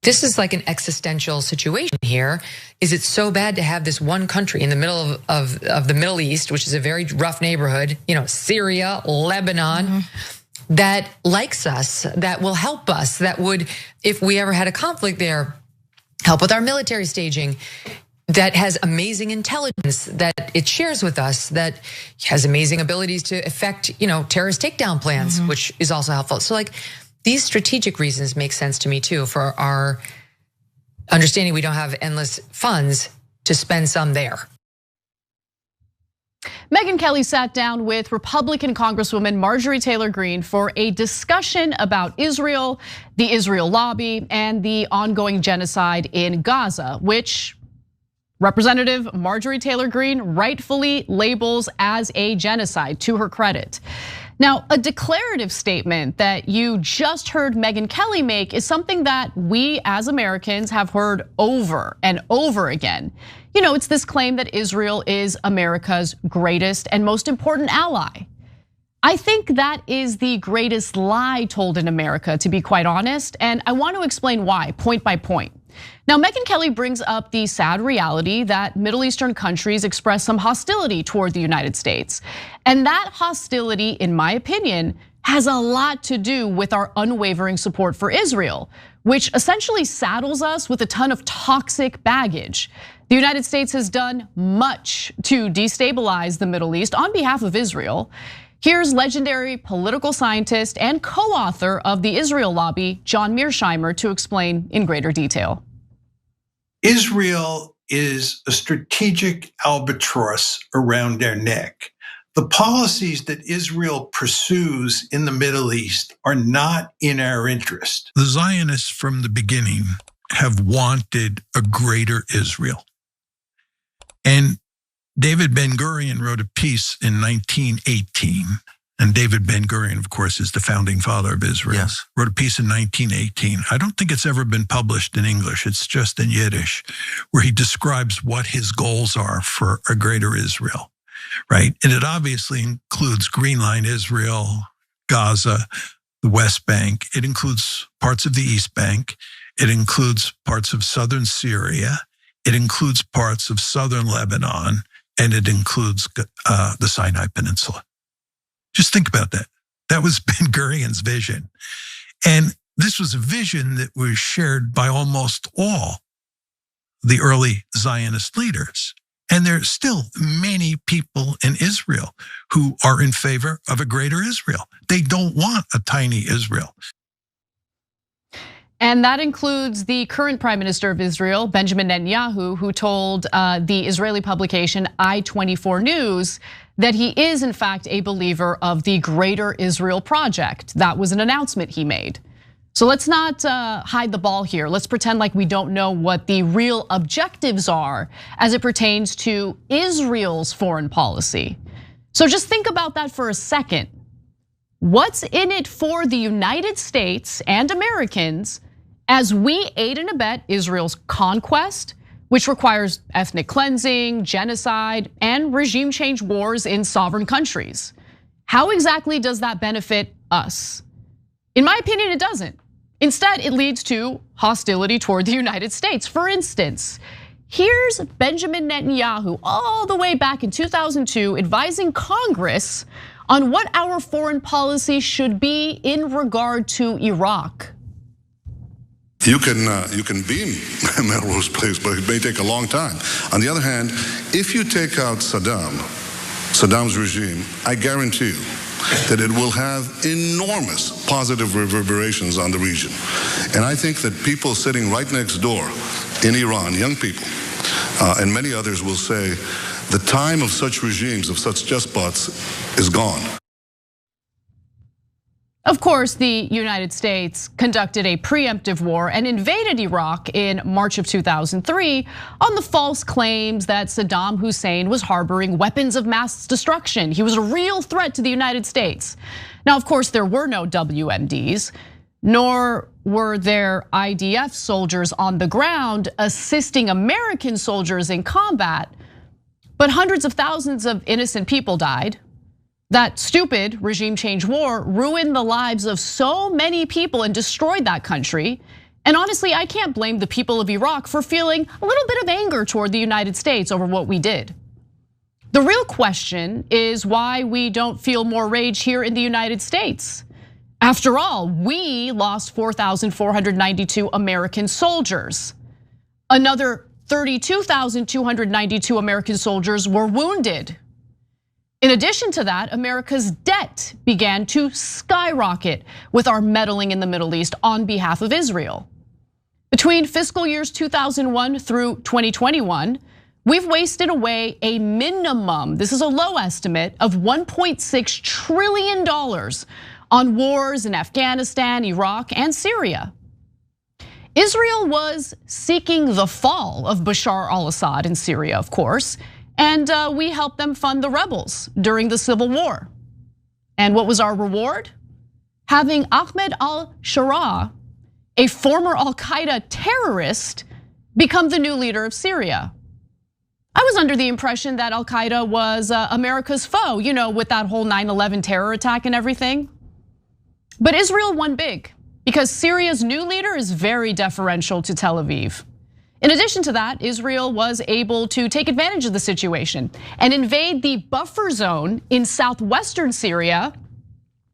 this is like an existential situation here. Is it so bad to have this one country in the middle of the Middle East, which is a very rough neighborhood, Syria, Lebanon, that likes us, that will help us, that would, if we ever had a conflict there, help with our military staging, that has amazing intelligence that it shares with us, that has amazing abilities to effect, terrorist takedown plans, which is also helpful. So like these strategic reasons make sense to me too, for our understanding we don't have endless funds to spend some there. Megyn Kelly sat down with Republican Congresswoman Marjorie Taylor Greene for a discussion about Israel, the Israel lobby, and the ongoing genocide in Gaza, which Representative Marjorie Taylor Greene rightfully labels as a genocide, to her credit. Now, a declarative statement that you just heard Megyn Kelly make is something that we as Americans have heard over and over again. It's this claim that Israel is America's greatest and most important ally. I think that is the greatest lie told in America, to be quite honest, and I want to explain why, point by point. Now, Megyn Kelly brings up the sad reality that Middle Eastern countries express some hostility toward the United States. And that hostility, in my opinion, has a lot to do with our unwavering support for Israel, which essentially saddles us with a ton of toxic baggage. The United States has done much to destabilize the Middle East on behalf of Israel. Here's legendary political scientist and co-author of the Israel lobby, John Mearsheimer, to explain in greater detail. Israel is a strategic albatross around our neck. The policies that Israel pursues in the Middle East are not in our interest. The Zionists from the beginning have wanted a greater Israel. And David Ben-Gurion wrote a piece in 1918, and David Ben-Gurion, of course, is the founding father of Israel. Yes. Wrote a piece in 1918. I don't think it's ever been published in English. It's just in Yiddish, where he describes what his goals are for a greater Israel, right? And it obviously includes Green Line Israel, Gaza, the West Bank. It includes parts of the East Bank. It includes parts of southern Syria. It includes parts of southern Lebanon. And it includes the Sinai Peninsula. Just think about that. That was Ben-Gurion's vision. And this was a vision that was shared by almost all the early Zionist leaders. And there are still many people in Israel who are in favor of a greater Israel. They don't want a tiny Israel. And that includes the current Prime Minister of Israel, Benjamin Netanyahu, who told the Israeli publication I-24 News that he is in fact a believer of the Greater Israel Project. That was an announcement he made. So let's not hide the ball here. Let's pretend like we don't know what the real objectives are as it pertains to Israel's foreign policy. So just think about that for a second. What's in it for the United States and Americans as we aid and abet Israel's conquest, which requires ethnic cleansing, genocide, and regime change wars in sovereign countries? How exactly does that benefit us? In my opinion, it doesn't. Instead, it leads to hostility toward the United States. For instance, here's Benjamin Netanyahu all the way back in 2002 advising Congress on what our foreign policy should be in regard to Iraq. You can beam Melrose Place, but it may take a long time. On the other hand, if you take out Saddam's regime, I guarantee you that it will have enormous positive reverberations on the region. And I think that people sitting right next door in Iran, young people, and many others will say, the time of such regimes, of such despots, is gone. Of course, the United States conducted a preemptive war and invaded Iraq in March of 2003 on the false claims that Saddam Hussein was harboring weapons of mass destruction. He was a real threat to the United States. Now, of course, there were no WMDs, nor were there IDF soldiers on the ground assisting American soldiers in combat, but hundreds of thousands of innocent people died. That stupid regime change war ruined the lives of so many people and destroyed that country. And honestly, I can't blame the people of Iraq for feeling a little bit of anger toward the United States over what we did. The real question is why we don't feel more rage here in the United States. After all, we lost 4,492 American soldiers. Another 32,292 American soldiers were wounded. In addition to that, America's debt began to skyrocket with our meddling in the Middle East on behalf of Israel. Between fiscal years 2001 through 2021, we've wasted away a minimum, this is a low estimate, of $1.6 trillion on wars in Afghanistan, Iraq, and Syria. Israel was seeking the fall of Bashar al-Assad in Syria, of course, and we helped them fund the rebels during the civil war. And what was our reward? Having Ahmed al-Sharaa, a former Al-Qaeda terrorist, become the new leader of Syria. I was under the impression that Al-Qaeda was America's foe, with that whole 9/11 terror attack and everything. But Israel won big because Syria's new leader is very deferential to Tel Aviv. In addition to that, Israel was able to take advantage of the situation and invade the buffer zone in southwestern Syria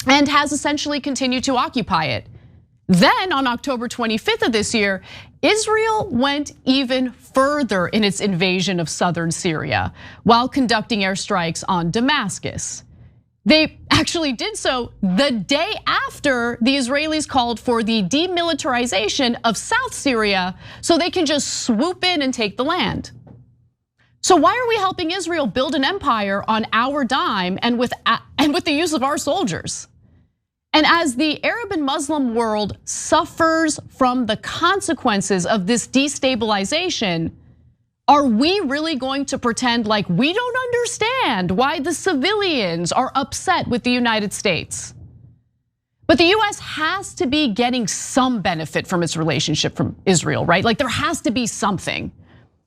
and has essentially continued to occupy it. Then on October 25th of this year, Israel went even further in its invasion of southern Syria while conducting airstrikes on Damascus. They actually did so the day after the Israelis called for the demilitarization of South Syria so they can just swoop in and take the land. So why are we helping Israel build an empire on our dime and with the use of our soldiers? And as the Arab and Muslim world suffers from the consequences of this destabilization, are we really going to pretend like we don't understand why the civilians are upset with the United States? But the US has to be getting some benefit from its relationship from Israel, right? Like there has to be something.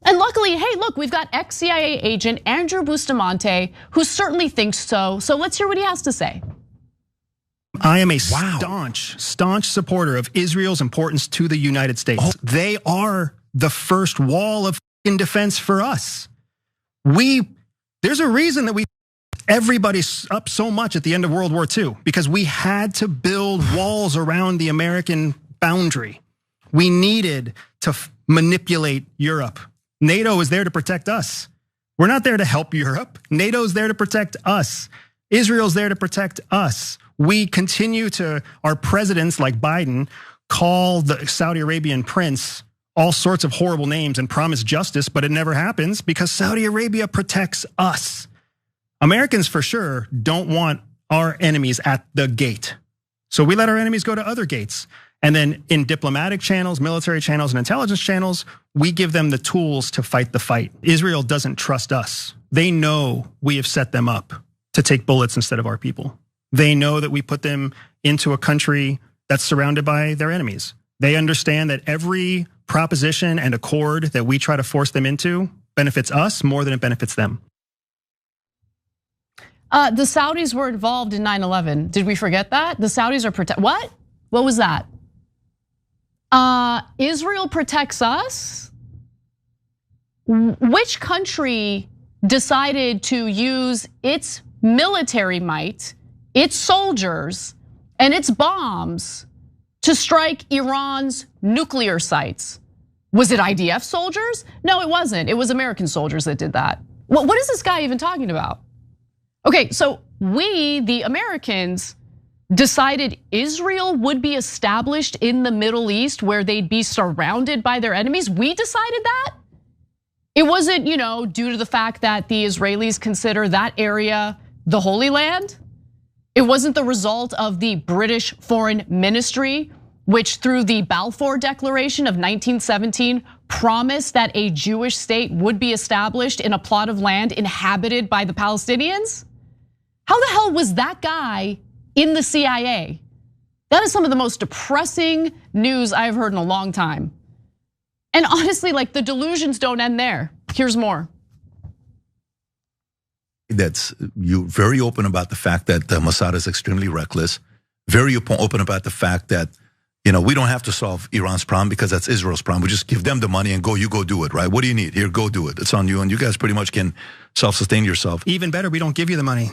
And luckily, hey, look, we've got ex-CIA agent Andrew Bustamante, who certainly thinks so. So let's hear what he has to say. I am a staunch supporter of Israel's importance to the United States. They are the first wall of defense for us. There's a reason that everybody's up so much at the end of World War II, because we had to build walls around the American boundary. We needed to manipulate Europe. NATO is there to protect us. We're not there to help Europe. NATO's there to protect us. Israel's there to protect us. We continue to, our presidents like Biden, call the Saudi Arabian prince all sorts of horrible names and promise justice, but it never happens because Saudi Arabia protects us. Americans for sure don't want our enemies at the gate. So we let our enemies go to other gates. And then in diplomatic channels, military channels, and intelligence channels, we give them the tools to fight the fight. Israel doesn't trust us. They know we have set them up to take bullets instead of our people. They know that we put them into a country that's surrounded by their enemies. They understand that every proposition and accord that we try to force them into benefits us more than it benefits them. The Saudis were involved in 9/11. Did we forget that? The Saudis are what? What was that? Israel protects us? Which country decided to use its military might, its soldiers, and its bombs to strike Iran's nuclear sites? Was it IDF soldiers? No, it wasn't. It was American soldiers that did that. What is this guy even talking about? Okay, so we, the Americans, decided Israel would be established in the Middle East where they'd be surrounded by their enemies. We decided that? It wasn't, due to the fact that the Israelis consider that area the Holy Land. It wasn't the result of the British Foreign Ministry, which through the Balfour Declaration of 1917 promised that a Jewish state would be established in a plot of land inhabited by the Palestinians. How the hell was that guy in the CIA? That is some of the most depressing news I've heard in a long time. And honestly, the delusions don't end there. Here's more. That's you very open about the fact that Mossad is extremely reckless, very open about the fact that We don't have to solve Iran's problem because that's Israel's problem. We just give them the money and you go do it, right? What do you need? Here, go do it. It's on you. And you guys pretty much can self-sustain yourself. Even better, we don't give you the money.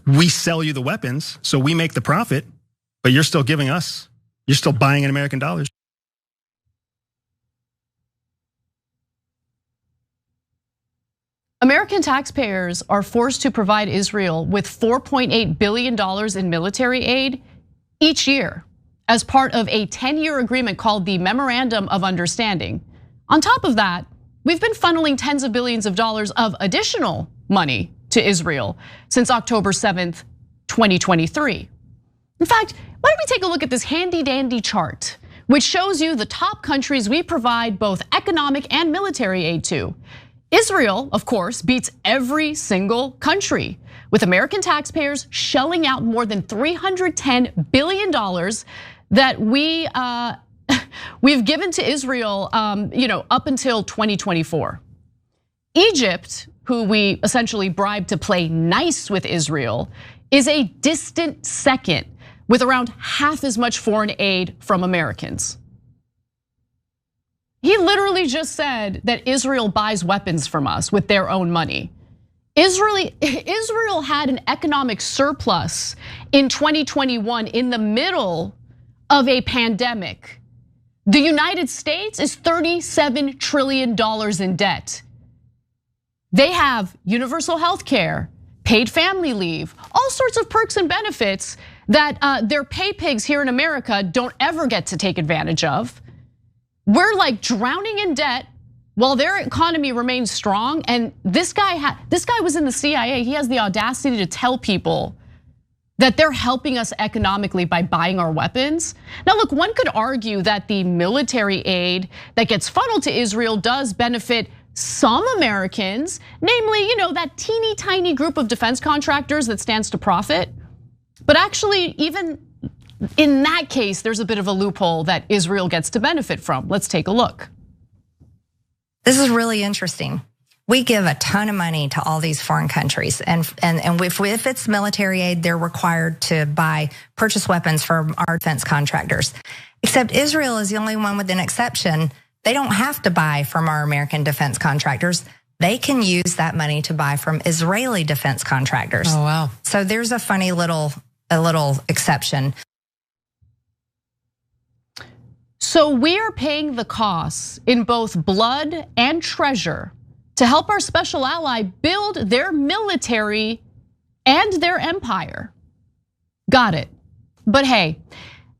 We sell you the weapons, so we make the profit, but you're still giving us. You're still buying in American dollars. American taxpayers are forced to provide Israel with $4.8 billion in military aid each year as part of a 10-year agreement called the Memorandum of Understanding. On top of that, we've been funneling tens of billions of dollars of additional money to Israel since October 7th, 2023. In fact, why don't we take a look at this handy dandy chart, which shows you the top countries we provide both economic and military aid to. Israel, of course, beats every single country, with American taxpayers shelling out more than $310 billion that we've given to Israel, up until 2024. Egypt, who we essentially bribed to play nice with Israel, is a distant second with around half as much foreign aid from Americans. He literally just said that Israel buys weapons from us with their own money. Israel had an economic surplus in 2021 in the middle of a pandemic. The United States is $37 trillion in debt. They have universal health care, paid family leave, all sorts of perks and benefits that their pay pigs here in America don't ever get to take advantage of. We're like drowning in debt while their economy remains strong. And this guy was in the CIA. He has the audacity to tell people that they're helping us economically by buying our weapons. Now, look, one could argue that the military aid that gets funneled to Israel does benefit some Americans, namely, that teeny tiny group of defense contractors that stands to profit. But actually, even in that case, there's a bit of a loophole that Israel gets to benefit from. Let's take a look. This is really interesting. We give a ton of money to all these foreign countries, and if it's military aid, they're required to purchase weapons from our defense contractors. Except Israel is the only one with an exception. They don't have to buy from our American defense contractors. They can use that money to buy from Israeli defense contractors. Oh, wow. So there's a funny little exception. So we are paying the costs in both blood and treasure to help our special ally build their military and their empire. Got it. But hey,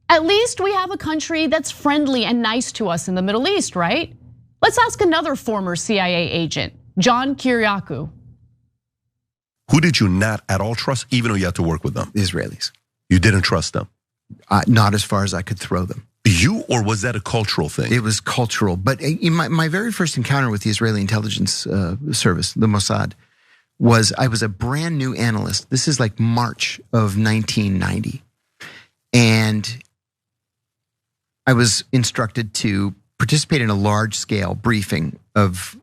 at least we have a country that's friendly and nice to us in the Middle East, right? Let's ask another former CIA agent, John Kiriakou. Who did you not at all trust, even though you had to work with them? The Israelis. You didn't trust them? Not as far as I could throw them. You, or was that a cultural thing? It was cultural, but in my very first encounter with the Israeli intelligence service, the Mossad, I was a brand new analyst. This is like March of 1990. And I was instructed to participate in a large scale briefing of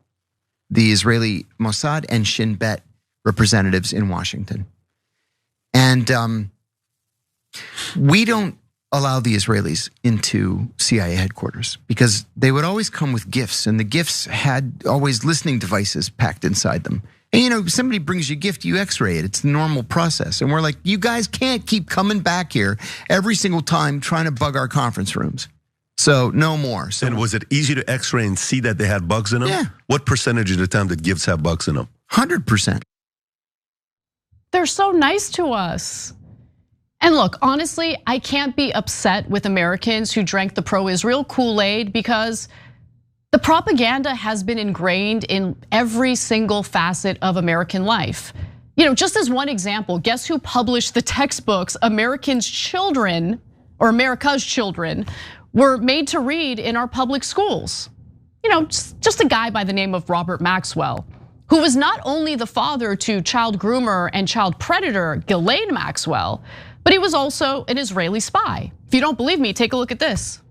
the Israeli Mossad and Shin Bet representatives in Washington. And we don't allow the Israelis into CIA headquarters because they would always come with gifts, and the gifts had always listening devices packed inside them. And somebody brings you a gift, you x-ray it. It's the normal process. And we're like, you guys can't keep coming back here every single time trying to bug our conference rooms. So no more. So, and was it easy to x-ray and see that they had bugs in them? Yeah. What percentage of the time did gifts have bugs in them? 100%. They're so nice to us. And look, honestly, I can't be upset with Americans who drank the pro-Israel Kool-Aid because the propaganda has been ingrained in every single facet of American life. Just as one example, guess who published the textbooks America's children were made to read in our public schools? Just a guy by the name of Robert Maxwell, who was not only the father to child groomer and child predator Ghislaine Maxwell, but he was also an Israeli spy. If you don't believe me, take a look at this.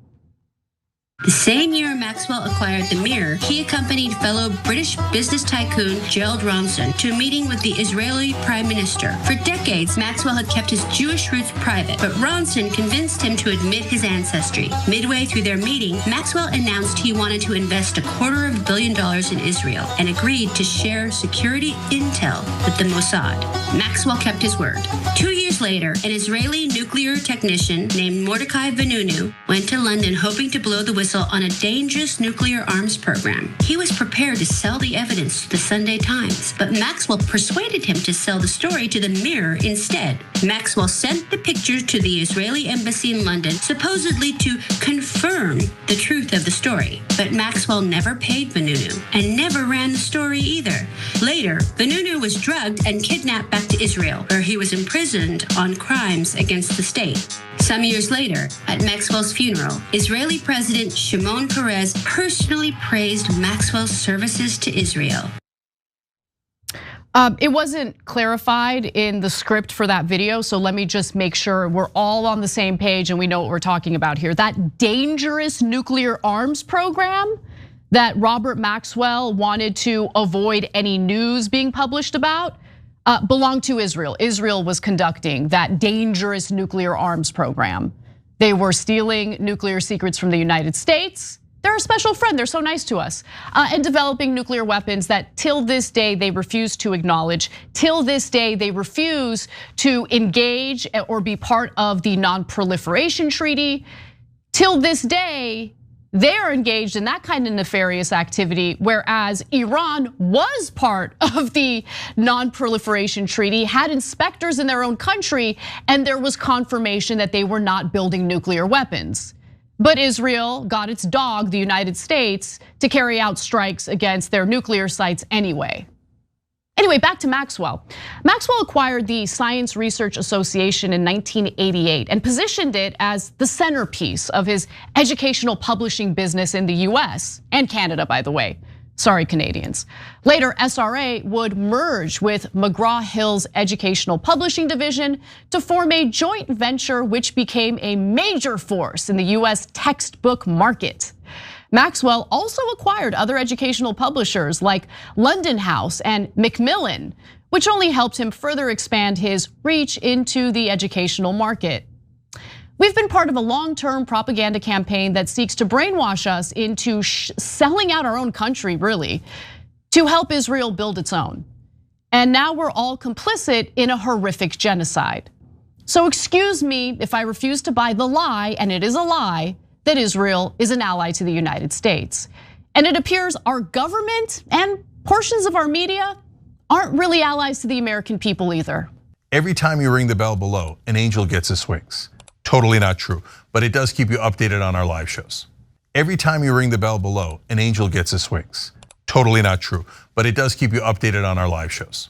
The same year Maxwell acquired the Mirror, he accompanied fellow British business tycoon Gerald Ronson to a meeting with the Israeli Prime Minister. For decades, Maxwell had kept his Jewish roots private, but Ronson convinced him to admit his ancestry. Midway through their meeting, Maxwell announced he wanted to invest $250 million in Israel and agreed to share security intel with the Mossad. Maxwell kept his word. 2 years later, an Israeli nuclear technician named Mordecai Vanunu went to London hoping to blow the whistle on a dangerous nuclear arms program. He was prepared to sell the evidence to the Sunday Times, but Maxwell persuaded him to sell the story to the Mirror instead. Maxwell sent the pictures to the Israeli embassy in London, supposedly to confirm the truth of the story. But Maxwell never paid Vanunu and never ran the story either. Later, Vanunu was drugged and kidnapped back to Israel, where he was imprisoned on crimes against the state. Some years later, at Maxwell's funeral, Israeli President Shimon Peres personally praised Maxwell's services to Israel. It wasn't clarified in the script for that video, so let me just make sure we're all on the same page and we know what we're talking about here. That dangerous nuclear arms program that Robert Maxwell wanted to avoid any news being published about belonged to Israel. Israel was conducting that dangerous nuclear arms program. They were stealing nuclear secrets from the United States. They're a special friend, they're so nice to us. And developing nuclear weapons that till this day they refuse to acknowledge. Till this day they refuse to engage or be part of the Non-Proliferation Treaty. Till this day, they're engaged in that kind of nefarious activity, whereas Iran was part of the Non-Proliferation Treaty, had inspectors in their own country, and there was confirmation that they were not building nuclear weapons. But Israel got its dog, the United States, to carry out strikes against their nuclear sites anyway. Anyway, back to Maxwell. Maxwell acquired the Science Research Association in 1988 and positioned it as the centerpiece of his educational publishing business in the US and Canada, by the way. Sorry, Canadians. Later, SRA would merge with McGraw-Hill's Educational Publishing Division to form a joint venture which became a major force in the US textbook market. Maxwell also acquired other educational publishers like London House and Macmillan, which only helped him further expand his reach into the educational market. We've been part of a long-term propaganda campaign that seeks to brainwash us into selling out our own country, really, to help Israel build its own. And now we're all complicit in a horrific genocide. So excuse me if I refuse to buy the lie, and it is a lie, that Israel is an ally to the United States. And it appears our government and portions of our media aren't really allies to the American people either. Every time you ring the bell below, an angel gets his wings. Totally not true, but it does keep you updated on our live shows. Every time you ring the bell below, an angel gets his wings. Totally not true, but it does keep you updated on our live shows.